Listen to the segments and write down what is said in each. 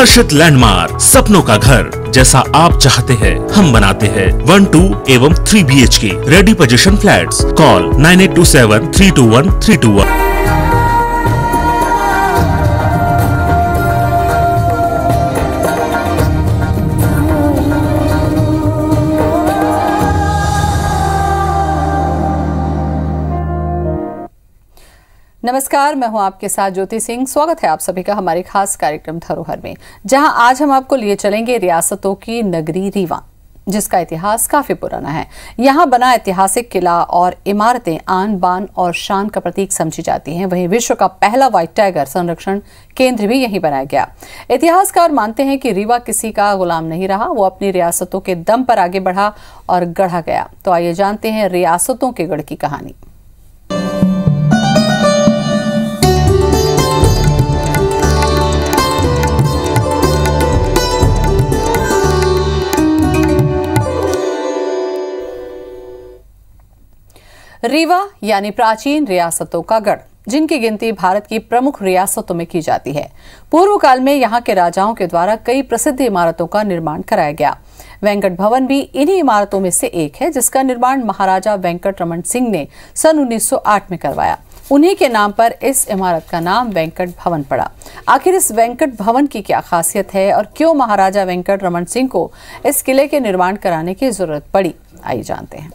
हर्षित landmark, सपनों का घर जैसा आप चाहते हैं हम बनाते हैं। 1, 2 एवं 3 BHK ready position flats. Call 9827321321। नमस्कार, मैं हूं आपके साथ ज्योति सिंह। स्वागत है आप सभी का हमारे खास कार्यक्रम धरोहर में, जहां आज हम आपको लिए चलेंगे रियासतों की नगरी रीवा, जिसका इतिहास काफी पुराना है। यहां बना ऐतिहासिक किला और इमारतें आन बान और शान का प्रतीक समझी जाती हैं। वहीं विश्व का पहला व्हाइट टाइगर संरक्षण केंद्र भी यहीं बनाया गया। इतिहासकार मानते हैं कि रीवा किसी का गुलाम नहीं रहा, वो अपनी रियासतों के दम पर आगे बढ़ा और गढ़ा गया। तो आइए जानते हैं रियासतों के गढ़ की कहानी। रीवा यानी प्राचीन रियासतों का गढ़, जिनकी गिनती भारत की प्रमुख रियासतों में की जाती है। पूर्व काल में यहाँ के राजाओं के द्वारा कई प्रसिद्ध इमारतों का निर्माण कराया गया। वेंकट भवन भी इन्हीं इमारतों में से एक है, जिसका निर्माण महाराजा वेंकट रमन सिंह ने सन 1908 में करवाया। उन्हीं के नाम पर इस इमारत का नाम वेंकट भवन पड़ा। आखिर इस वेंकट भवन की क्या खासियत है और क्यों महाराजा वेंकट रमन सिंह को इस किले के निर्माण कराने की जरूरत पड़ी, आइए जानते हैं।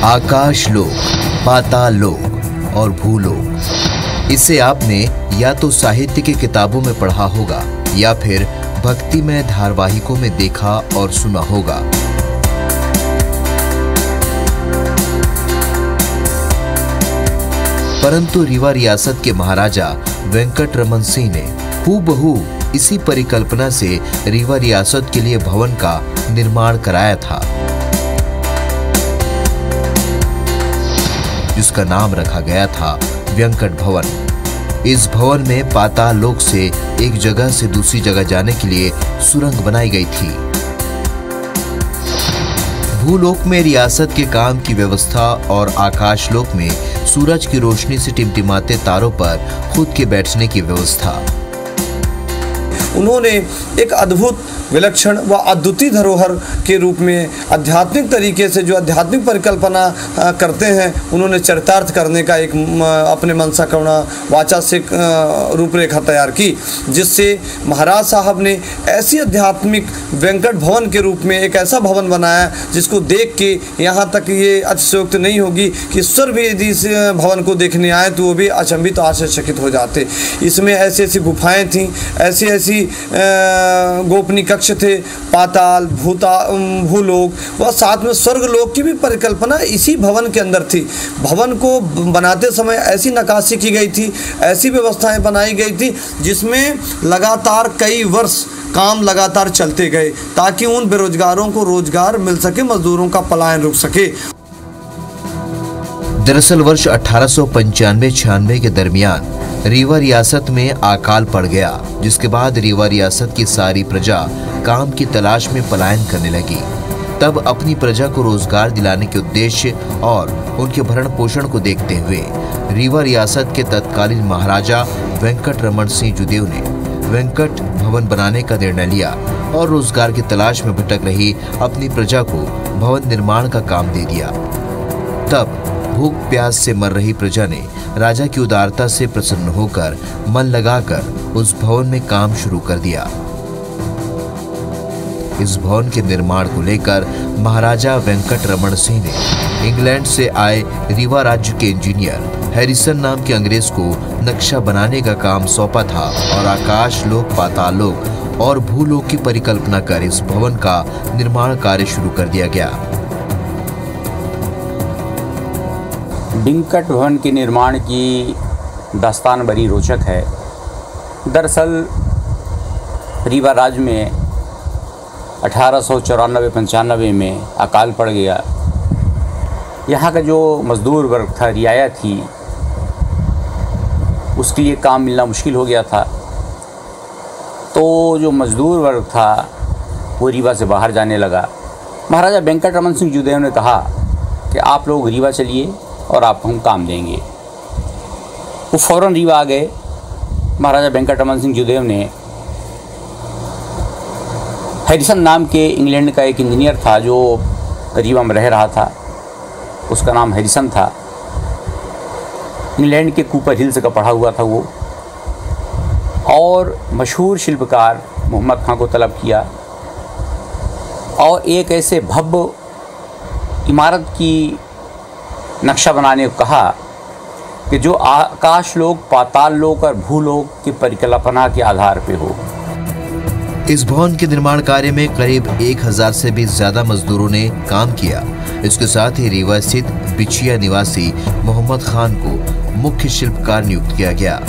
आकाश लोक, पाताल लोक और भूलोक, इसे आपने या तो साहित्य की किताबों में पढ़ा होगा या फिर भक्तिमय धारावाहिकों में देखा और सुना होगा। परंतु रीवा रियासत के महाराजा वेंकट रमन सिंह ने हूबहू इसी परिकल्पना से रीवा रियासत के लिए भवन का निर्माण कराया था, जिसका नाम रखा गया था वेंकट भवन। इस भवन में पाताल लोक से एक जगह से दूसरी जगह जाने के लिए सुरंग बनाई गई थी। भूलोक में रियासत के काम की व्यवस्था और आकाश लोक में सूरज की रोशनी से टिमटिमाते तारों पर खुद के बैठने की व्यवस्था। उन्होंने एक अद्भुत, विलक्षण व अद्वितीय धरोहर के रूप में आध्यात्मिक तरीके से जो आध्यात्मिक परिकल्पना करते हैं, उन्होंने चरितार्थ करने का एक अपने मनसा करुणा वाचा से रूपरेखा तैयार की, जिससे महाराज साहब ने ऐसी आध्यात्मिक वेंकट भवन के रूप में एक ऐसा भवन बनाया जिसको देख के यहाँ तक ये अतिशयोक्ति नहीं होगी कि ईश्वर भी यदि इस भवन को देखने आए तो वो भी अचंभित आश्चर्यचकित हो जाते। इसमें ऐसी ऐसी गुफाएँ थीं, ऐसी ऐसी गोपनीय कक्ष थे, पाताल, भूलोक व साथ में स्वर्गलोक की भी परिकल्पना इसी भवन के अंदर थी। भवन को बनाते समय ऐसी नक्काशी की गई थी, ऐसी व्यवस्थाएं बनाई गई थी, जिसमें लगातार कई वर्ष काम लगातार चलते गए ताकि उन बेरोजगारों को रोजगार मिल सके, मजदूरों का पलायन रुक सके। दरअसल वर्ष 1895-96 के दरमियान रीवा रियासत में अकाल पड़ गया, जिसके बाद रीवा रियासत की सारी प्रजा काम की तलाश में पलायन करने लगी। तब अपनी प्रजा को रोजगार दिलाने के उद्देश्य और उनके भरण पोषण को देखते हुए रीवा रियासत के तत्कालीन महाराजा वेंकट रमन सिंह जुदेव ने वेंकट भवन बनाने का निर्णय लिया और रोजगार की तलाश में भटक रही अपनी प्रजा को भवन निर्माण का काम दे दिया। तब भूख प्यास से मर रही प्रजा ने राजा की उदारता से प्रसन्न होकर मन लगाकर उस भवन में काम शुरू कर दिया। इस भवन के निर्माण को लेकर महाराजा वेंकट रमन सिंह ने इंग्लैंड से आए रीवा राज्य के इंजीनियर हैरिसन नाम के अंग्रेज को नक्शा बनाने का काम सौंपा था और आकाश लोक, पाताल लोक और भूलोक की परिकल्पना कर इस भवन का निर्माण कार्य शुरू कर दिया गया। वेंकट भवन के निर्माण की दास्तान बड़ी रोचक है। दरअसल रीवा राज्य में 1894-95 में अकाल पड़ गया। यहाँ का जो मज़दूर वर्ग था, रियाया थी, उसके लिए काम मिलना मुश्किल हो गया था। तो जो मज़दूर वर्ग था वो रीवा से बाहर जाने लगा। महाराजा वेंकट रमन सिंह जुदेव ने कहा कि आप लोग रीवा चलिए और आपको हम काम देंगे। वो फ़ौरन रीवा आ गए। महाराजा वेंकट रमन सिंह जुदेव ने हैरिसन नाम के इंग्लैंड का एक इंजीनियर था जो रीवा में रह रहा था, उसका नाम हैरिसन था। इंग्लैंड के कूपर हिल्स का पढ़ा हुआ था वो, और मशहूर शिल्पकार मोहम्मद खां को तलब किया और एक ऐसे भव्य इमारत की नक्शा बनाने को कहा कि जो आकाश लोक, पाताल लोक और भूलोक की परिकल्पना के आधार पे हो। इस भवन के निर्माण कार्य में करीब 1000 से भी ज्यादा मजदूरों ने काम किया। इसके साथ ही रीवा स्थित बिछिया निवासी मोहम्मद खान को मुख्य शिल्पकार नियुक्त किया गया।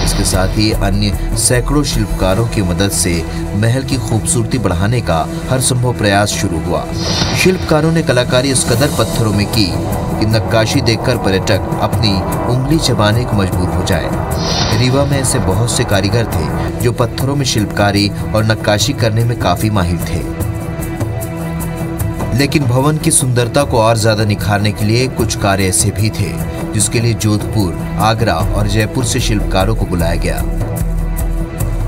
इसके साथ ही अन्य सैकड़ों शिल्पकारों की मदद से महल की खूबसूरती बढ़ाने का हर संभव प्रयास शुरू हुआ। शिल्पकारों ने कलाकारी इस कदर पत्थरों में की कि नक्काशी देखकर पर्यटक अपनी उंगली चबाने को मजबूर हो जाए। रीवा में ऐसे बहुत से कारीगर थे जो पत्थरों में शिल्पकारी और नक्काशी करने में काफी माहिर थे। लेकिन भवन की सुंदरता को और ज्यादा निखारने के लिए कुछ कार्य ऐसे भी थे जिसके लिए जोधपुर, आगरा और जयपुर से शिल्पकारों को बुलाया गया।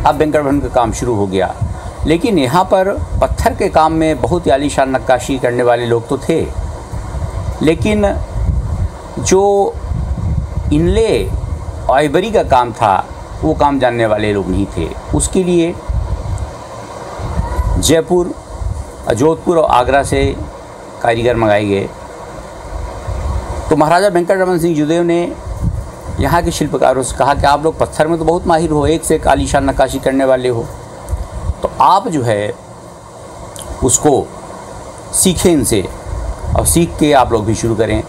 अब वेंकट भवन का काम शुरू हो गया, लेकिन यहाँ पर पत्थर के काम में बहुत ही आलीशान नक्काशी करने वाले लोग तो थे, लेकिन जो इनले आइवरी का काम था वो काम जानने वाले लोग नहीं थे। उसके लिए जयपुर, जोधपुर और आगरा से कारीगर मंगाए गए। तो महाराजा वेंकट रमन सिंह जुदेव ने यहाँ के शिल्पकारों से कहा कि आप लोग पत्थर में तो बहुत माहिर हो, एक से एक आलीशान नक्काशी करने वाले हो, तो आप जो है उसको सीखें इनसे, और सीख के आप लोग भी शुरू करें।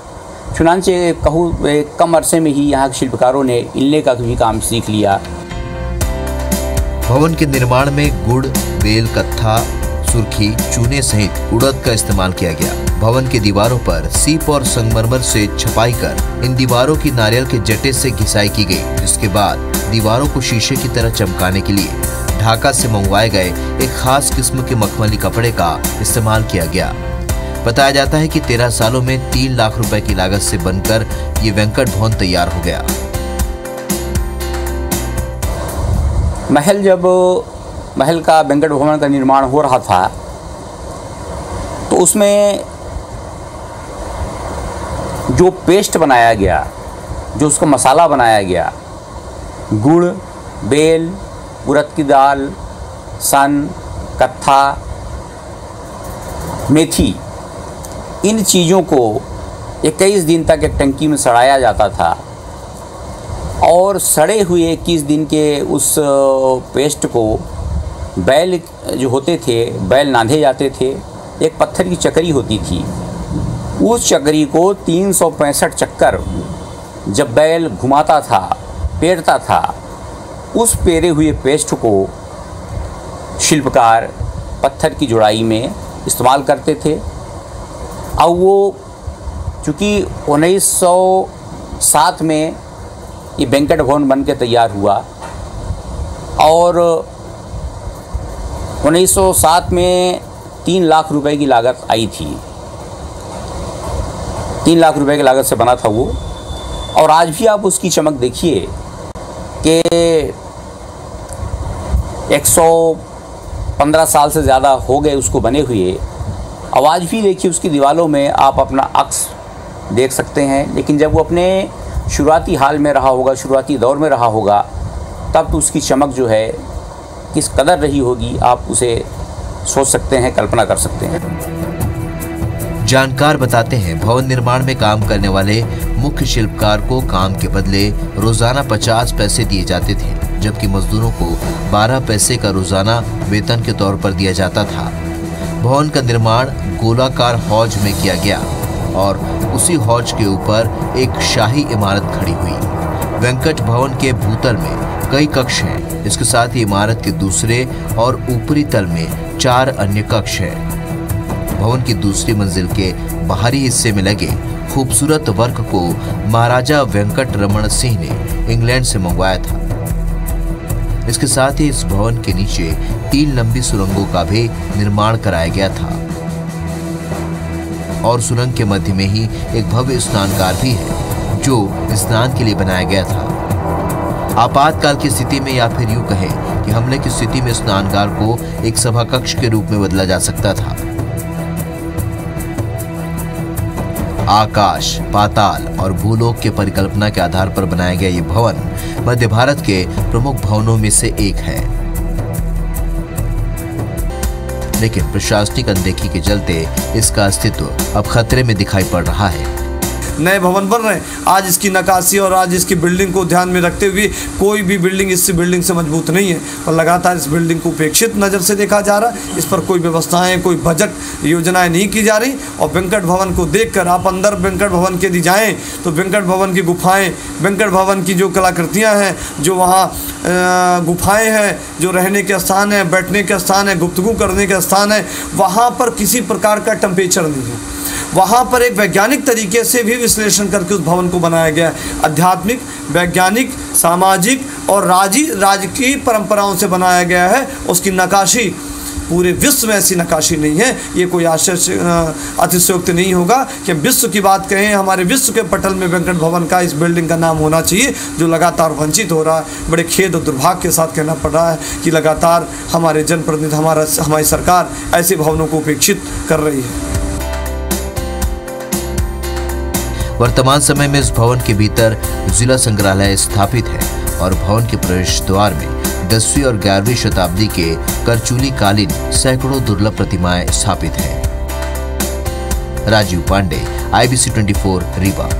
चुनांचे कहूँ कम अरसे में ही यहाँ के शिल्पकारों ने इनले का भी काम सीख लिया। भवन के निर्माण में गुड़, बेल, कत्था, सुर्खी, चूने सहित उड़द का इस्तेमाल किया गया। भवन की दीवारों पर सीप और संगमरमर से छपाई कर इन दीवारों की नारियल के जटे से घिसाई की गई, जिसके बाद दीवारों को शीशे की तरह चमकाने के लिए ढाका से मंगवाए गए एक खास किस्म के मखमली कपड़े का इस्तेमाल किया गया। बताया जाता है कि 13 सालों में 3 लाख रुपए की लागत से बनकर ये वेंकट भवन तैयार हो गया। महल का वेंकट भवन का निर्माण हो रहा था, तो उसमें जो पेस्ट बनाया गया, जो उसका मसाला बनाया गया, गुड़, बेल, उड़द की दाल, सन, कत्था, मेथी, इन चीज़ों को 21 दिन तक एक टंकी में सड़ाया जाता था, और सड़े हुए 21 दिन के उस पेस्ट को बैल जो होते थे, बैल नांधे जाते थे। एक पत्थर की चक्री होती थी, उस चक्री को 365 चक्कर जब बैल घुमाता था, पेरता था, उस पेरे हुए पेस्ट को शिल्पकार पत्थर की जुड़ाई में इस्तेमाल करते थे। अब वो चूँकि 1907 में ये वेंकट भवन बन के तैयार हुआ, और 1907 में 3 लाख रुपए की लागत आई थी। 3 लाख रुपए की लागत से बना था वो, और आज भी आप उसकी चमक देखिए कि 115 साल से ज़्यादा हो गए उसको बने हुए। अब आज भी देखिए उसकी दीवारों में आप अपना अक्स देख सकते हैं, लेकिन जब वो अपने शुरुआती हाल में रहा होगा, शुरुआती दौर में रहा होगा, तब तो उसकी चमक जो है किस कदर रही होगी, आप उसे सोच सकते हैं, कल्पना कर सकते हैं। जानकार बताते हैं भवन निर्माण में काम करने वाले मुख्य शिल्पकार को काम के बदले रोजाना 50 पैसे दिए जाते थे, जबकि मजदूरों को 12 पैसे का रोजाना वेतन के तौर पर दिया जाता था। भवन का निर्माण गोलाकार हौज में किया गया और उसी हौज के ऊपर एक शाही इमारत खड़ी हुई। वेंकट भवन के भूतल में कई कक्ष हैं। इसके साथ ही इमारत के दूसरे और ऊपरी तल में 4 अन्य कक्ष हैं। भवन की दूसरी मंजिल के बाहरी हिस्से में लगे खूबसूरत वर्क को महाराजा वेंकट रमन सिंह ने इंग्लैंड से मंगवाया था। इसके साथ ही इस भवन के नीचे 3 लंबी सुरंगों का भी निर्माण कराया गया था। और सुरंग के मध्य में ही एक भव्य स्नानगार भी है जो स्नान के लिए बनाया गया था। आपातकाल की स्थिति में या फिर यूं कहें कि हमले की स्थिति में स्नानगार को एक सभा कक्ष के रूप में बदला जा सकता था। आकाश, पाताल और भूलोक के परिकल्पना के आधार पर बनाया गया ये भवन मध्य भारत के प्रमुख भवनों में से एक है, लेकिन प्रशासनिक अनदेखी के चलते इसका अस्तित्व अब खतरे में दिखाई पड़ रहा है। नए भवन बन रहे हैं, आज इसकी नक्काशी और आज इसकी बिल्डिंग को ध्यान में रखते हुए कोई भी बिल्डिंग इस बिल्डिंग से मजबूत नहीं है, और लगातार इस बिल्डिंग को उपेक्षित नज़र से देखा जा रहा है। इस पर कोई व्यवस्थाएं, कोई बजट योजनाएं नहीं की जा रही। और वेंकट भवन को देखकर आप अंदर वेंकट भवन के यदि जाएँ तो वेंकट भवन की गुफाएँ, वेंकट भवन की जो कलाकृतियाँ हैं, जो वहाँ गुफाएँ हैं, जो रहने के स्थान है, बैठने के स्थान है, गुफ्तगू करने के स्थान है, वहाँ पर किसी प्रकार का टेम्परेचर नहीं है। वहाँ पर एक वैज्ञानिक तरीके से भी विश्लेषण करके उस भवन को बनाया गया है। आध्यात्मिक, वैज्ञानिक, सामाजिक और राजकीय परंपराओं से बनाया गया है। उसकी नक्काशी पूरे विश्व में ऐसी नक्काशी नहीं है। ये कोई अतिशयोक्ति नहीं होगा कि विश्व की बात कहें, हमारे विश्व के पटल में वेंकट भवन का, इस बिल्डिंग का नाम होना चाहिए, जो लगातार वंचित हो रहा है। बड़े खेद और दुर्भाग्य के साथ कहना पड़ रहा है कि लगातार हमारे जनप्रतिनिधि, हमारी सरकार ऐसे भवनों को उपेक्षित कर रही है। वर्तमान समय में इस भवन के भीतर जिला संग्रहालय स्थापित है और भवन के प्रवेश द्वार में 10वीं और 11वीं शताब्दी के करचूली कालीन सैकड़ों दुर्लभ प्रतिमाएं स्थापित हैं। राजीव पांडे, IBC 24, रीवा।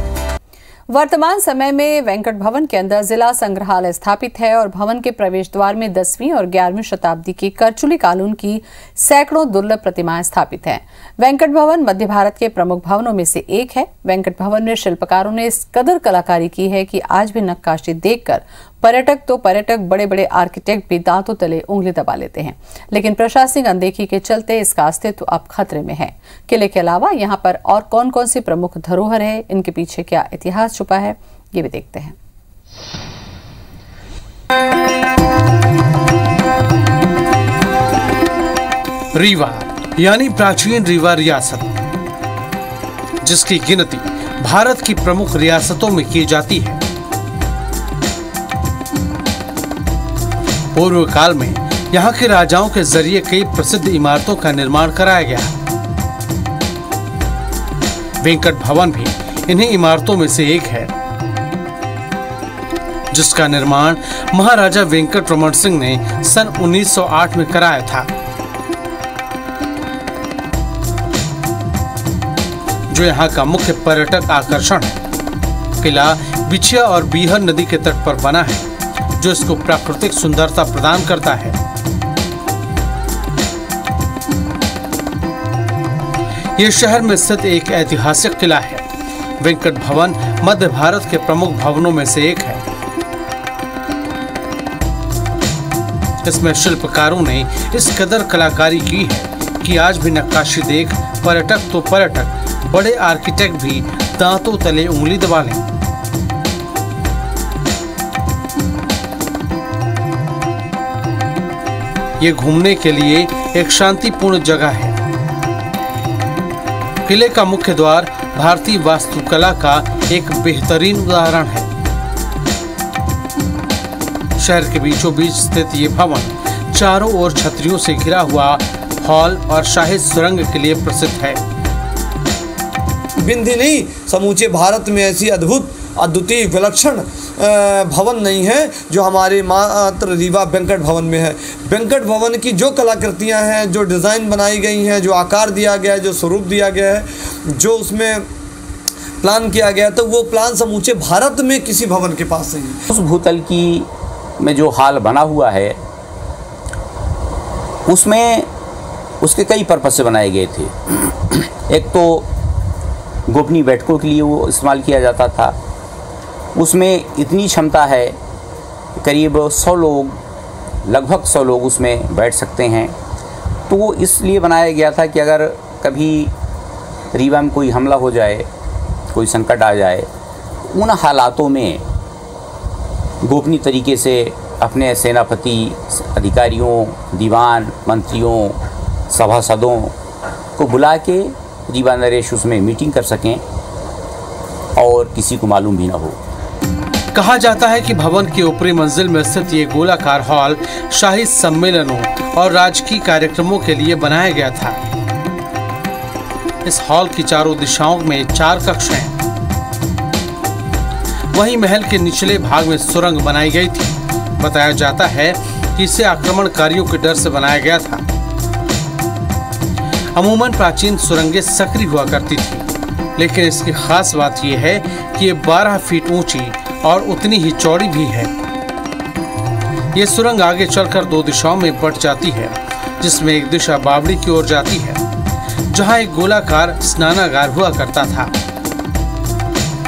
वर्तमान समय में वेंकट भवन के अंदर जिला संग्रहालय स्थापित है और भवन के प्रवेश द्वार में 10वीं और 11वीं शताब्दी की करचुली कालीन की सैकड़ों दुर्लभ प्रतिमाएं स्थापित हैं। वेंकट भवन मध्य भारत के प्रमुख भवनों में से एक है। वेंकट भवन में शिल्पकारों ने इस कदर कलाकारी की है कि आज भी नक्काशी देखकर पर्यटक बड़े बड़े आर्किटेक्ट भी दांतों तले उंगली दबा लेते हैं, लेकिन प्रशासनिक अनदेखी के चलते इसका अस्तित्व अब खतरे में है। किले के अलावा यहाँ पर और कौन कौन सी प्रमुख धरोहर है, इनके पीछे क्या इतिहास छुपा है, ये भी देखते हैं। रीवा यानी प्राचीन रीवा रियासत, जिसकी गिनती भारत की प्रमुख रियासतों में की जाती है। पूर्व काल में यहाँ के राजाओं के जरिए कई प्रसिद्ध इमारतों का निर्माण कराया गया। वेंकट भवन भी इन्हीं इमारतों में से एक है, जिसका निर्माण महाराजा वेंकट रमन सिंह ने सन 1908 में कराया था, जो यहाँ का मुख्य पर्यटक आकर्षण है। किला बिछिया और बीहर नदी के तट पर बना है, जो इसको प्राकृतिक सुंदरता प्रदान करता है। यह शहर में स्थित एक ऐतिहासिक किला है। वेंकट भवन मध्य भारत के प्रमुख भवनों में से एक है। इसमें शिल्पकारों ने इस कदर कलाकारी की है कि आज भी नक्काशी देख पर्यटक बड़े आर्किटेक्ट भी दांतों तले उंगली दबा लें। ये घूमने के लिए एक शांतिपूर्ण जगह है। किले का मुख्य द्वार भारतीय वास्तुकला का एक बेहतरीन उदाहरण है। शहर के बीचों बीच स्थित ये भवन चारों ओर छतरियों से घिरा हुआ हॉल और शाही सुरंग के लिए प्रसिद्ध है। बिंदी नहीं, समूचे भारत में ऐसी अद्वितीय विलक्षण भवन नहीं है जो हमारे मात्र रीवा वेंकट भवन में है। वेंकट भवन की जो कलाकृतियां हैं, जो डिज़ाइन बनाई गई हैं, जो आकार दिया गया है, जो स्वरूप दिया गया है, जो उसमें प्लान किया गया, तो वो प्लान समूचे भारत में किसी भवन के पास नहीं है। उस भूतल की में जो हाल बना हुआ है, उसमें उसके कई पर्पस से बनाए गए थे। एक तो गोपनीय बैठकों के लिए वो इस्तेमाल किया जाता था। उसमें इतनी क्षमता है, करीब 100 लोग, लगभग 100 लोग उसमें बैठ सकते हैं। तो वो इसलिए बनाया गया था कि अगर कभी रीवा में कोई हमला हो जाए, कोई संकट आ जाए, उन हालातों में गोपनीय तरीके से अपने सेनापति, अधिकारियों, दीवान, मंत्रियों, सभासदों को बुला के रीवा नरेश उसमें मीटिंग कर सकें और किसी को मालूम भी ना हो। कहा जाता है कि भवन की ऊपरी मंजिल में स्थित ये गोलाकार हॉल शाही सम्मेलनों और राजकीय कार्यक्रमों के लिए बनाया गया था। इस हॉल की चारों दिशाओं में 4 कक्ष हैं। वहीं महल के निचले भाग में सुरंग बनाई गई थी। बताया जाता है कि इसे आक्रमणकारियों के डर से बनाया गया था। अमूमन प्राचीन सुरंगें सक्रिय हुआ करती थी, लेकिन इसकी खास बात यह है कि ये 12 फीट ऊंची और उतनी ही चौड़ी भी है। ये सुरंग आगे चलकर 2 दिशाओं में बंट जाती है, जिसमें एक दिशा बावड़ी की ओर जाती है, जहां एक गोलाकार स्नानागार हुआ करता था।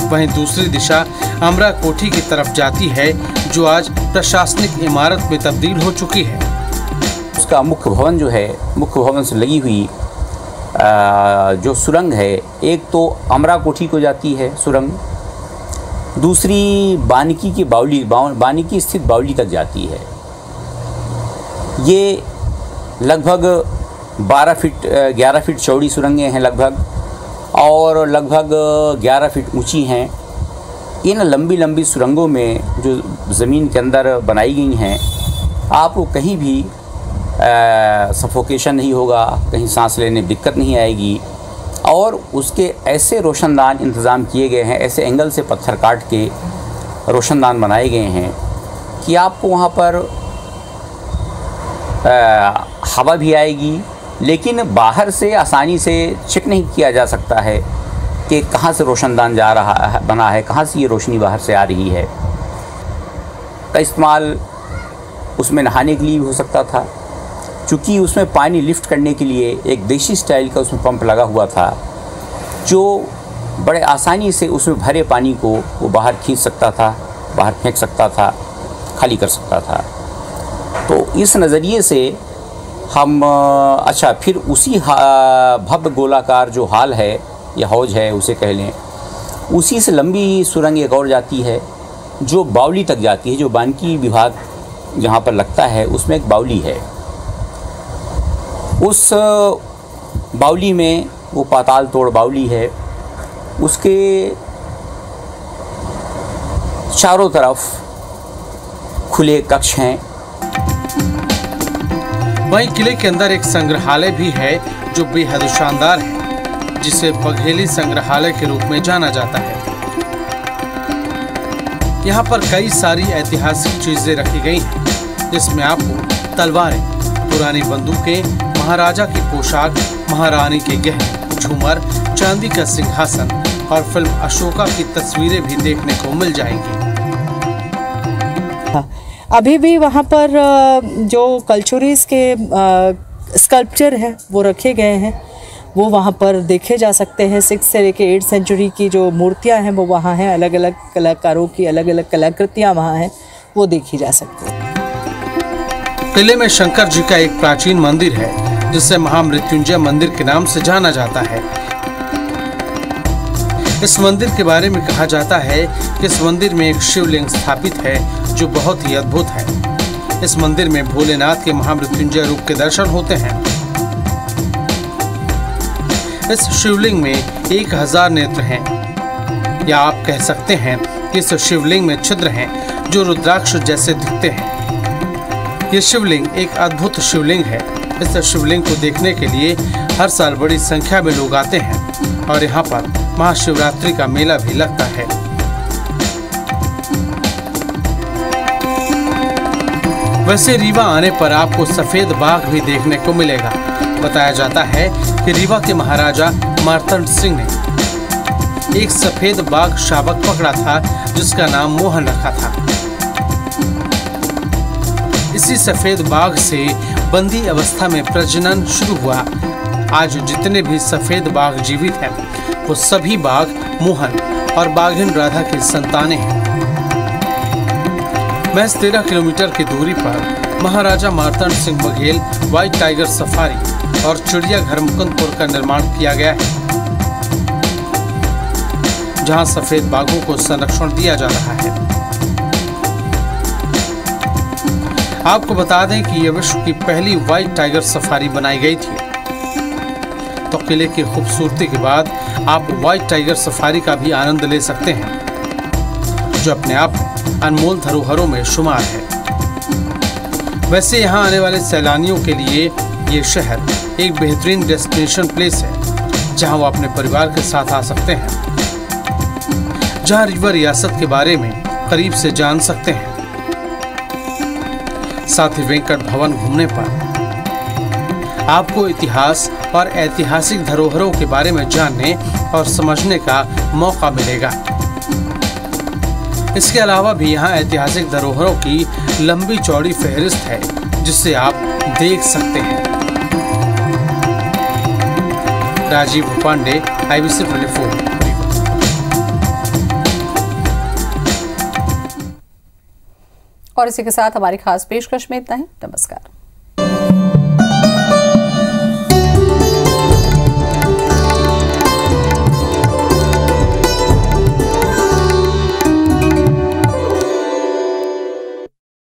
वहीं दूसरी दिशा अमरा कोठी की तरफ जाती है, जो आज प्रशासनिक इमारत में तब्दील हो चुकी है। उसका मुख्य भवन जो है, मुख्य भवन से लगी हुई जो सुरंग है, एक तो अमरा कोठी को जाती है सुरंग, दूसरी बानिकी की बानिकी स्थित बावली तक जाती है। ये लगभग 11 फीट चौड़ी सुरंगें हैं लगभग, और लगभग 11 फीट ऊंची हैं। इन लंबी लंबी सुरंगों में जो ज़मीन के अंदर बनाई गई हैं, आपको कहीं भी सफोकेशन नहीं होगा, कहीं सांस लेने में दिक्कत नहीं आएगी। और उसके ऐसे रोशनदान इंतज़ाम किए गए हैं, ऐसे एंगल से पत्थर काट के रोशनदान बनाए गए हैं कि आपको वहाँ पर हवा भी आएगी, लेकिन बाहर से आसानी से चेक नहीं किया जा सकता है कि कहाँ से रोशनदान जा रहा है, बना है, कहाँ से ये रोशनी बाहर से आ रही है। का इस्तेमाल उसमें नहाने के लिए भी हो सकता था, चूँकि उसमें पानी लिफ्ट करने के लिए एक देसी स्टाइल का उसमें पंप लगा हुआ था, जो बड़े आसानी से उसमें भरे पानी को वो बाहर खींच सकता था, बाहर फेंक सकता था, खाली कर सकता था। तो इस नज़रिए से हम अच्छा, फिर उसी भव्य गोलाकार जो हाल है या हौज है उसे कह लें, उसी से लंबी सुरंग एक और जाती है जो बावली तक जाती है। जो बानिकी विभाग जहाँ पर लगता है उसमें एक बावली है। उस बावली में वो पाताल तोड़ बावली है, उसके चारों तरफ खुले कक्ष हैं। वहीं किले के अंदर एक संग्रहालय भी है जो बेहद शानदार है, जिसे बघेली संग्रहालय के रूप में जाना जाता है। यहाँ पर कई सारी ऐतिहासिक चीजें रखी गई हैं, जिसमें आपको तलवारें, पुरानी बंदूकें, महाराजा की पोशाक, महारानी के गहने, झूमर, चांदी का सिंहासन और फिल्म अशोका की तस्वीरें भी देखने को मिल जाएंगी। अभी भी वहाँ पर जो कल्चुरीज के स्कल्पचर है वो रखे गए हैं, वो वहाँ पर देखे जा सकते हैं। 6 से लेके 8 सेंचुरी की जो मूर्तियाँ हैं वो वहाँ हैं, अलग अलग कलाकारों की अलग अलग कलाकृतियाँ वहाँ हैं, वो देखी जा सकती है। किले में शंकर जी का एक प्राचीन मंदिर है, जिसे महामृत्युंजय मंदिर के नाम से जाना जाता है। इस मंदिर के बारे में कहा जाता है कि इस मंदिर में एक शिवलिंग स्थापित है जो बहुत ही अद्भुत है। इस मंदिर में भोलेनाथ के महामृत्युंजय रूप के दर्शन होते हैं। इस शिवलिंग में 1000 नेत्र हैं, या आप कह सकते हैं कि इस शिवलिंग में छिद्र हैं जो रुद्राक्ष जैसे दिखते हैं। ये शिवलिंग एक अद्भुत शिवलिंग है। इस शिवलिंग को देखने के लिए हर साल बड़ी संख्या में लोग आते हैं और यहाँ पर महाशिवरात्रि का मेला भी लगता है। वैसे रीवा आने पर आपको सफेद बाघ भी देखने को मिलेगा। बताया जाता है कि रीवा के महाराजा मार्तंड सिंह ने एक सफेद बाघ शावक पकड़ा था, जिसका नाम मोहन रखा था। इसी सफेद बाघ से बंदी अवस्था में प्रजनन शुरू हुआ। आज जितने भी सफेद बाघ जीवित हैं, वो सभी बाघ मोहन और बाघिन राधा की संतानें हैं। महज 13 किलोमीटर की दूरी पर Maharaja Martand Singh Baghel white tiger safari और चिड़ियाघर मुकुंदपुर का निर्माण किया गया है, जहां सफेद बाघों को संरक्षण दिया जा रहा है। आपको बता दें कि यह विश्व की पहली व्हाइट टाइगर सफारी बनाई गई थी। तो किले की खूबसूरती के बाद आप व्हाइट टाइगर सफारी का भी आनंद ले सकते हैं, जो अपने आप अनमोल धरोहरों में शुमार है। वैसे यहाँ आने वाले सैलानियों के लिए ये शहर एक बेहतरीन डेस्टिनेशन प्लेस है, जहाँ वो अपने परिवार के साथ आ सकते हैं, जहाँ रीवा रियासत के बारे में करीब से जान सकते हैं। साथ ही वेंकट भवन घूमने पर आपको इतिहास और ऐतिहासिक धरोहरों के बारे में जानने और समझने का मौका मिलेगा। इसके अलावा भी यहाँ ऐतिहासिक धरोहरों की लंबी चौड़ी फहरिस्त है, जिसे आप देख सकते हैं। राजीव पांडे, IBC 24। और इसी के साथ हमारी खास पेशकश में इतना ही। नमस्कार।